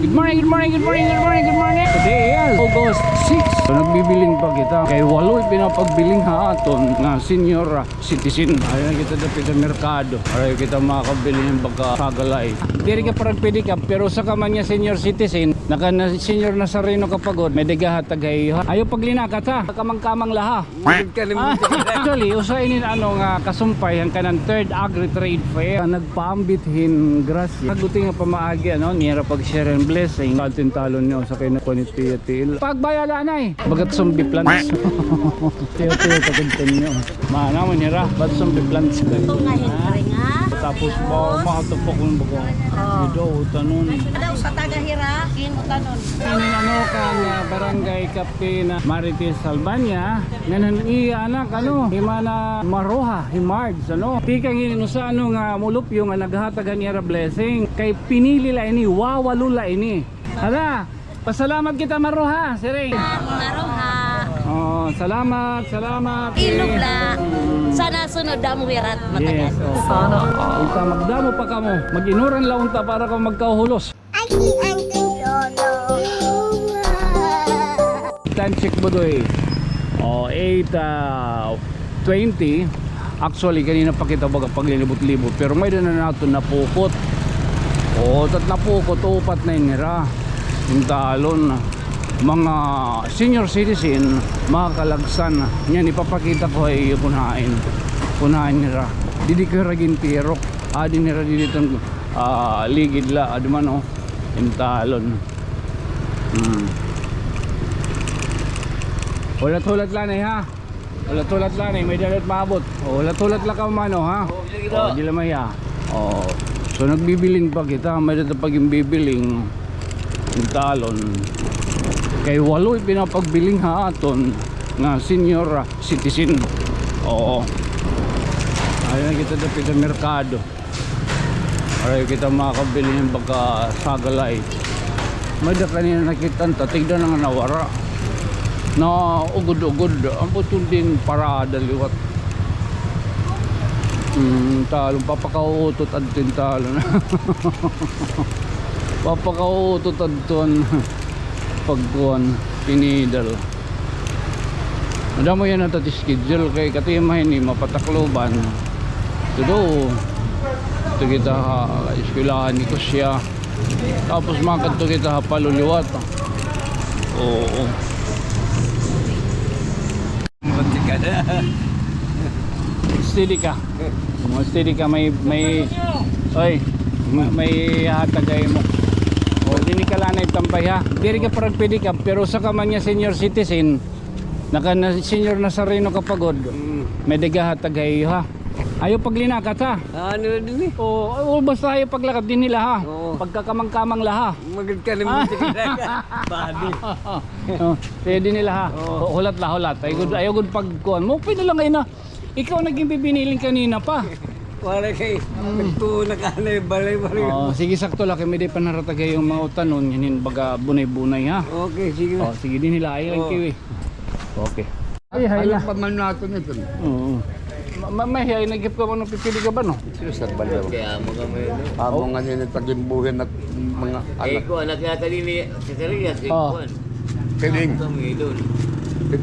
Good morning, good morning, good morning, good morning, good morning. Today is August 6. So nagbibiling pa kita. Kay walo'y pinapagbiling haaton na senior citizen. Ayaw kita dapit sa merkado. Ayaw kita makakabili ng baka sagalay. Diri ka parang pwede ka, pero sa kaman niya senior citizen, naka na senior na sarino kapagod, may degahatag ayaw. Ayaw paglinakat ha, kamang-kamang laha. Actually, usainin ano nga kasumpay ang kanang third agri-trade fair. Nagpaambithin grasya. Naguti nga pamaagi ano, nira pag-share and blessing. Atin talon nyo sa kinapanitil. Pagbayala na eh. Bagat zombie plants. Tiyo-tiyo taguntin nyo. Mana mo nira, ba't zombie plants ka? Ito nga hintring ha. Tapos ba, makatupok yung bago. Ito, utanon. Daw sa tagahira, utanon. Ano kang barangay Captain Marites Albania nganan iya anak ano himana maroha himards ano tikang ino sa ano nga mulupyo nga naghatagan niya blessing kay pinili la ini wawalula ini hala pasalamat kita maroha siring Maroha. oh salamat Ilugla. Sana sunod damo wirat matagal. yes sana unta magdamo pa kamo maginuran la unta para ka magkahulos time check mo doy 8:20 actually kanina pa kita baga paglilibot-libot pero may na nato napukot tat napukot upat na inira yung talon mga senior citizen mga kalagsan yan ipapakita ko ay punahin nira didi ko ragin tirok adi nira didi itong ligid la adi man yung talon Ulat-ulat lang ha. Ulat-ulat lang may dalat maabot. Ulat-ulat lang ka mano ha. Di lamay ha. So nagbibiling pa kita, may data pag yung bibiling yung talon. Kay walo'y pinapagbiling haaton nga senior citizen. Ayaw kita dapit sa merkado. Ayaw kita makakabili ng baka sagalay. May da kanina nakita, tignan nga nawara. Na ugod-ugod ang putunding parada liwat talong papakautot adtin talon papakautot adton pagkuhan pinidal madamo yan ang schedule kay katimahin ni mapatakloban ito kita eskwelahan ni Kusya tapos makadto kita paluliwat oo steady ka may hatagay mo dini ka lang na itambay ha diri ka parang pwede ka pero sa kaman niya senior citizen naka na senior na sarino kapagod may degahatagay ha ayaw paglinakat ha ano din eh basta ayaw paglakad din nila ha pagkakamang-kamang laha magad ka naman badi pwede nila ha hulat ayaw good pagkuhan mo pwede lang ngayon na ikaw naging bibiniling kanina pa wala kay nagtunak ka na balay sige sakto lang may di panaratagay yung mga utanon yanin baga bunay-bunay ha okay sige sige din nila ayaw ang kiwi okay ay alam pa man nato nito may nagip ka ano pipili ka ba no sa balaw kaya mga may amo nga nila tagimbuhin at mga anak ko anak yata ni si Serias tiling kami doon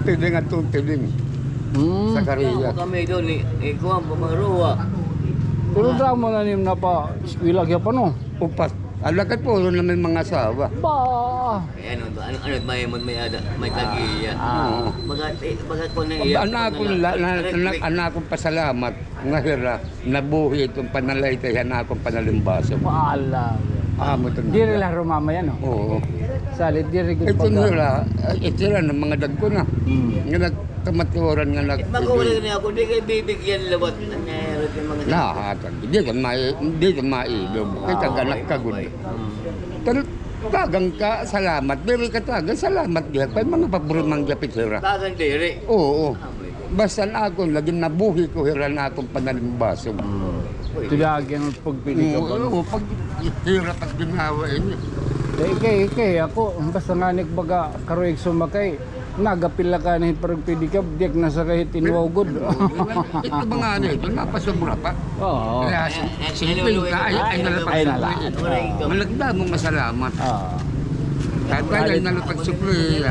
tiling at tiling sa Kariya kami doon ko ang pamaruwa pero daw mo na nim na pa wilag ya pa no upat alakat po naman mga asawa ba ano may tagiya bagat ko na iya anak ko pasalamat nga hira nabuhi itong panalay kaya anak kong panalimbaso paala mo ito diri la rumama yan oo salit diri gud ito nila ito ng mga dagko na nga nagkamaturan nga magulit na ako di kay bibigyan lawat nangyayari yung mga lahat hindi ka mailog kaya taganak ka gud tagang ka salamat diri ka tagang salamat diha kay mga paborong gapit hira tagang diri oo basta na ako lagi nabuhi ko hira na akong panalimbaso tilagi ang pagpili ka ba oo pag hira at ginawa ini kay ako basta nga baga karoy sumakay nagapila ka na parang pwede ka diyak na sa kahit inwagod ito mga ano ito napasubra pa kaya silping ka ay nalapasan malagda mong masalamat Kahit tayo na pagsupli.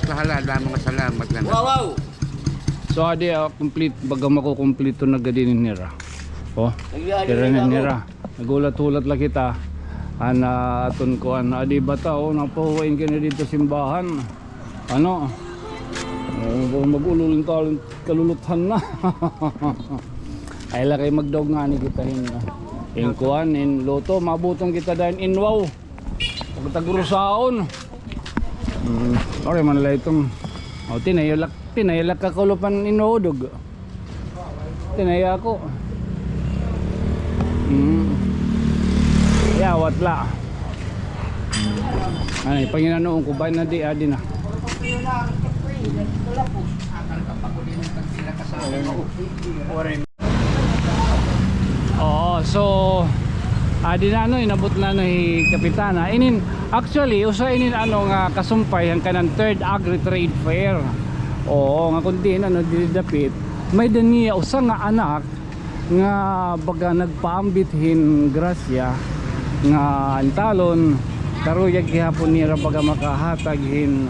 Kahalala mga salamat na. Wow! So adi complete baga makukumplito na gadin nira. Oh, tira na nira. Nagulat-ulat lang kita. Ana aton ko ana adi bata oh napawain ka na dito simbahan. Ano? Mag-ululong talon kaluluthan na. Ay lakay magdog nga ni kita hin. In kuan in loto mabutong kita dahil in wow. Pagtagurusaon. Okay man lang itong tinayalak kakulupan inodog. Tinaya ako. Yawat la. Ay panginanoon ko ba na di adi na. Oo, so adi na inabot na ni kapitana. Actually usa inin nga kasumpay ang kanang 3rd Agri Trade Fair. Oo, nga kundi didapit. May daniya usa nga anak nga baga nagpaambithin grasya nga antalon karuyag gihapon nira baga makahataghin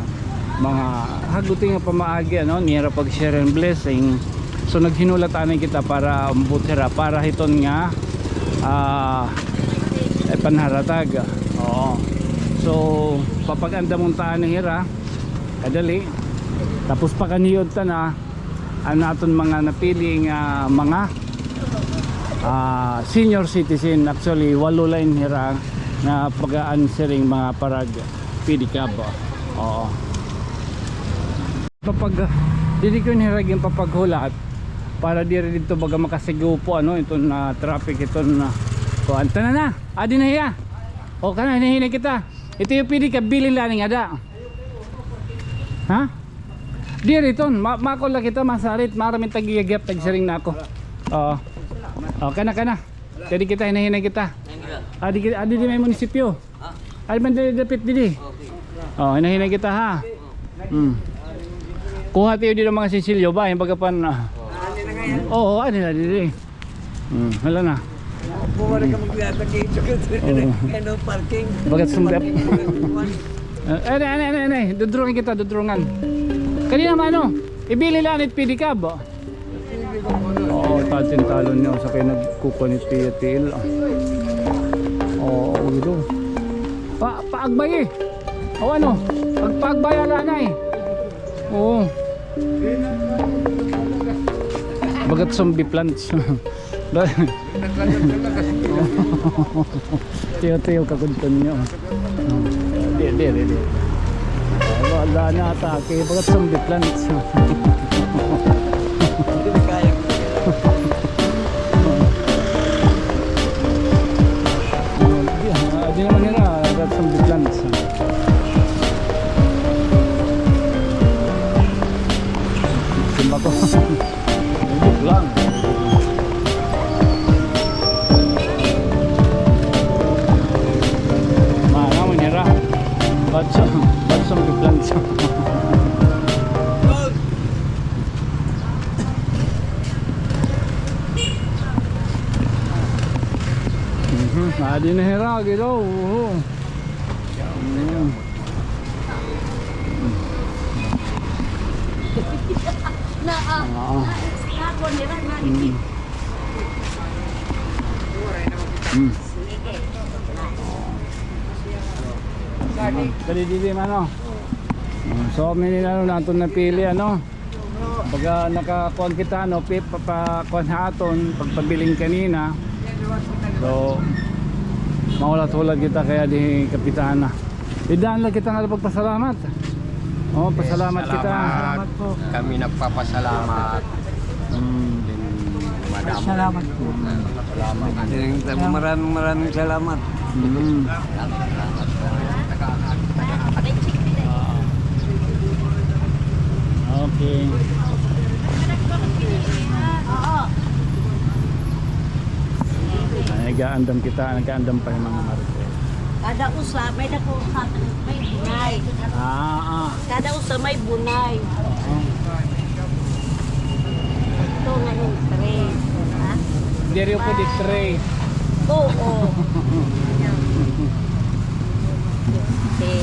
mga haguti nga pamaagi nira pag share and blessing. So naghinulatan kita para umbutira para hiton nga panharatag. Oo. So papaganda mong taan ng hira kadali tapos pakaniyod ta na aton mga napili nga mga senior citizen. Actually 8 line hira na pag-answering mga parag pedicab. Oo. Kapag dili ko nirag yung papaghulat para diri dito baga makasigupo ito na traffic ito na kuan na adi na hiya o kana hinahinay kita ito yung pili ka bilin laning ada ha diri ton makol la kita masarit maraming tagiyagap tagsiring na ako o kana jadi kita hinahinay kita adi di may munisipyo adi man dapit dili hinahinay kita ha kuha tayo dito mga sisilyo ba yung bagapan oo ano na dito hala na Buwara ka maglatagay ito parking bagat sumdap dudurungan kita dudurungan kanina mano ibili lanit pedicab oo tatin talon niya sa kayo nagkukunit tiyatil oo ito paagbay o ano pagpagbaya lanay oo bagat zombie plants tiyo kagunton nyo di wala na atake bagat zombie plants di naman nila bagat zombie plants simba ko bubuk lang ba't some plants adi na hira gitu ako nira na Kali dili mano. So minilano naton napili pag nakakuan kita papakuan haton pagpabiling kanina. So maulat-ulat kita kaya di kapitana. Idaan lang kita nga pagpasalamat. Pasalamat kita. Salamat po. Kami nagpapasalamat. Salamat po. Maraming salamat. Okay. Nag-aandam kita, nag-aandam pa yung mga marites. kada usa may dako may bunay kada usa may bunay ito nga yung tray ha Dirio po di tray. oo okay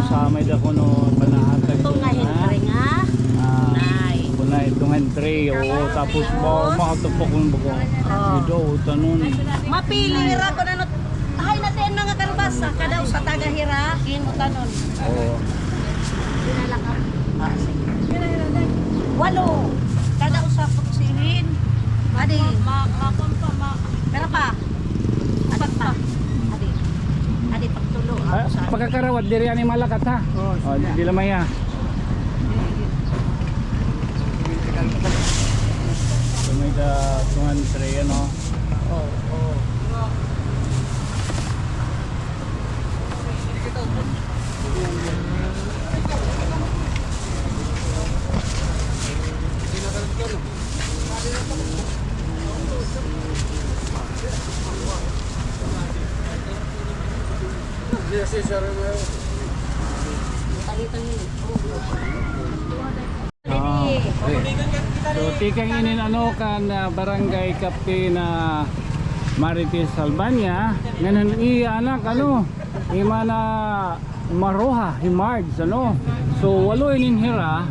samay da ko no panahatag. Tungahin ka rin ha. Nay. Kuna itong entry, oo, tapos makatupok yung bago. Ito, tanon. Mapili ra ko na hay natin mga kalbasa kada usa tagahira imo tanon. Oo. Dinala ka. Walo. Kada usa puksihin. Adi. Pero pa. Apat pa. Adi. Adi pagtulo. Pagkakarawat, diri ani malakat ha. Oh, di lamay ha. So may da tungan tray ano. Oo. So tikang inin ano kan barangay Kapi na Marites Albania nganan iya anak ano imana Maroha Himards ano. So walo inin hira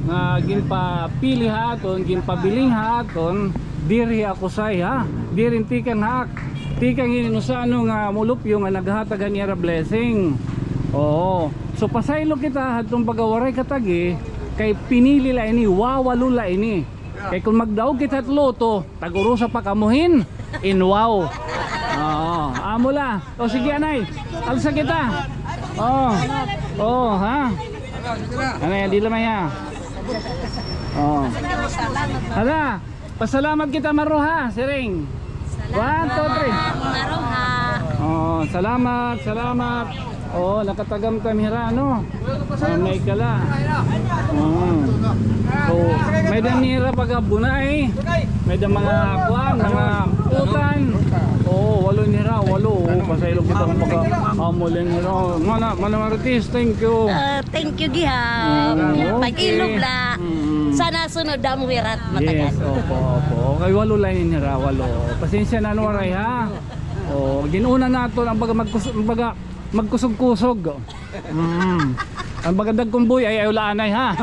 nga ginpapili haton ginpabiling haton diri ako say ha dirin tikang haak tikang inin sa ano nga mulupyo nga naghatagan niya blessing. Oo. So pasaylo kita hatong pagawaray katagi kay pinili la ini wawalo la ini. Kay kung magdaog kita at loto, tagurusa pa kamuhin in wow. Oo, amo la. O sige anay, alsa kita. Ha. Anay, di lamay ha. Hala, pasalamat kita Maroha, siring. 1, 2, 3. Maroha. Salamat. Nakatagam kami hira no. May kala. So, may danira pagabunay. May da mga kuan, mga utan. Walo nira, walo. Pasaylo kita pagka amulin hira. Mana Marites, thank you. Thank you gihap. Pag-ilog la. Sana sunod damo wirat matagal. Yes, opo. Okay, walo lang nira, walo. Pasensya na waray ha. Ginuna nato ang baga magkusog-kusog. Ang bagandag kumboy ay ulaanay ha.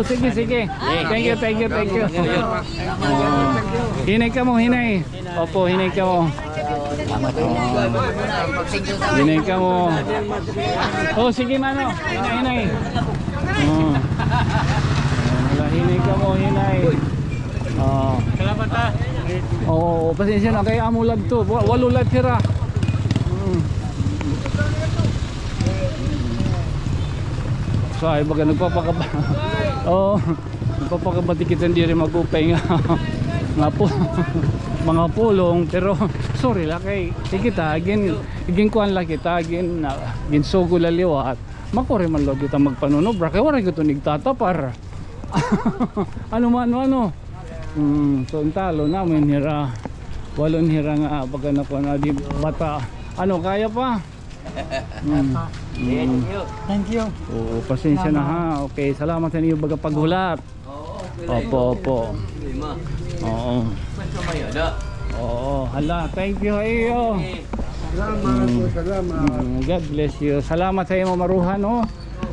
Sige. Thank you. Hinay ka mo, hinay. Opo, hinay ka mo. Hinay ka mo. Sige mano. Hinay. Hinay ka mo, hinay. Salamat ha. Pasensya na kay amulag to. Walo lag tira. So ay baga nagpapakabati kita hindi rin magupay nga mga pulong pero sorry la kay kita agin kuan la kita agin sugo laliwat makore man lo kita magpanunobra kay wala ko nigtatapar ano. So talo namin hira walon hira nga baga na kuan di bata ano kaya pa. Thank you. Pasensya na ha. Okay, salamat sa inyo baga paghulat. Opo. Hala, thank you ayo. Salamat. God bless you. Salamat sa imo Maruha no.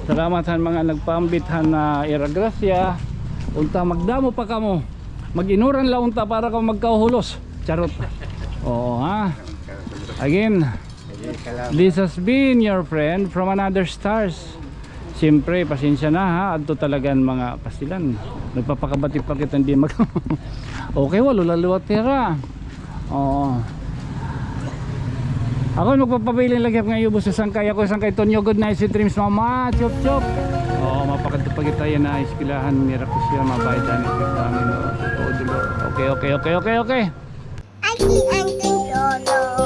Salamat sa mga nagpambithan na iragrasya. Unta magdamo pa kamo. Mag-inuran la unta para ka magkauhulos. Charot. Ha. Again, this has been your friend from another stars. Siyempre, pasensya na ha. Adto talagang mga pasilan. Nagpapakabati pa kita hindi mag... Okay, walo laliwat tira. Ako magpapabiling lagi ngayon ubos sa sangkay. Ako sangkay Tonyo. Good night, sweet dreams mama. Chop. Mapakadto pa kita yan na iskilahan. Mirakus yan, mabaydan. Okay. I see Uncle Lolo.